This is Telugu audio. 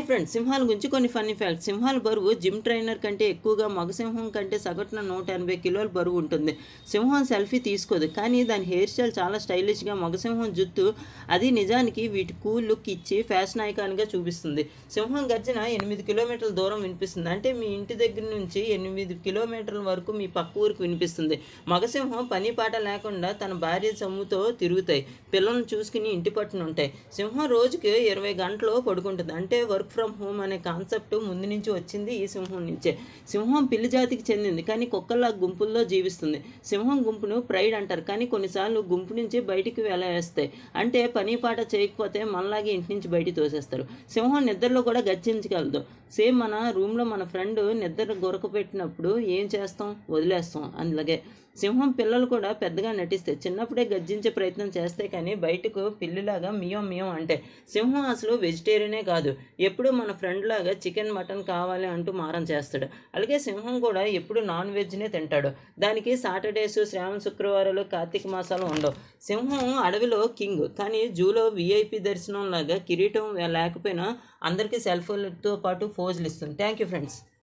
ఫ్రెండ్స్, సింహాల గురించి కొన్ని ఫన్నీ ఫ్యాక్ట్స్. సింహాల బరువు జిమ్ ట్రైనర్ కంటే ఎక్కువగా, మగ సింహం కంటే సగటున 180 కిలోల బరువు ఉంటుంది. సింహం సెల్ఫీ తీసుకోదు, కానీ దాని హెయిర్ స్టైల్ చాలా స్టైలిష్గా. మగ సింహం జుట్టు అది నిజానికి వీటి కూల్ లుక్ ఇచ్చి ఫ్యాషన్ ఐకాన్గా చూపిస్తుంది. సింహం గర్జన 8 కిలోమీటర్ల దూరం వినిపిస్తుంది. అంటే మీ ఇంటి దగ్గర నుంచి 8 కిలోమీటర్ల వరకు మీ పక్క ఊరికి వినిపిస్తుంది. మగ సింహం పని పాట లేకుండా తన భార్య సొమ్ముతో తిరుగుతాయి. పిల్లలను చూసుకుని ఇంటి పట్టున ఉంటాయి. సింహం రోజుకి 20 గంటలు పడుకుంటుంది. అంటే వర్క్ ఫ్రమ్ హోమ్ అనే కాన్సెప్ట్ ముందు నుంచి వచ్చింది ఈ సింహం నుంచే. సింహం పిల్లి జాతికి చెందింది, కానీ కుక్కల్లా గుంపుల్లో జీవిస్తుంది. సింహం గుంపును ప్రైడ్ అంటారు, కానీ కొన్నిసార్లు గుంపు నుంచి బయటికి వేలాడేస్తాయి. అంటే పని పాట చేయకపోతే మనలాగే ఇంటి నుంచి బయటికి తోసేస్తారు. సింహం నిద్రలో కూడా గర్జించగలదు. సేమ్ మన రూమ్లో మన ఫ్రెండ్ నిద్ర గొరక పెట్టినప్పుడు ఏం చేస్తాం? వదిలేస్తాం. అందులాగే సింహం పిల్లలు కూడా పెద్దగా నటిస్తాయి. చిన్నప్పుడే గర్జించే ప్రయత్నం చేస్తాయి, కానీ బయటకు పిల్లిలాగా మియం మియం అంటే. సింహం అసలు వెజిటేరియనే కాదు, ఎప్పుడు మన ఫ్రెండ్ లాగా చికెన్ మటన్ కావాలి అంటూ మారం చేస్తాడు. అలాగే సింహం కూడా ఎప్పుడు నాన్ వెజ్నే తింటాడు. దానికి సాటర్డేస్, శ్రావణ శుక్రవారాలు, కార్తీక మాసాలు ఉండవు. సింహం అడవిలో కింగ్, కానీ జూలో విఐపి దర్శనం లాగా కిరీటం లేకపోయినా అందరికీ సెల్ ఫోన్లతో పాటు ఫోజులు ఇస్తుంది. Thank you friends.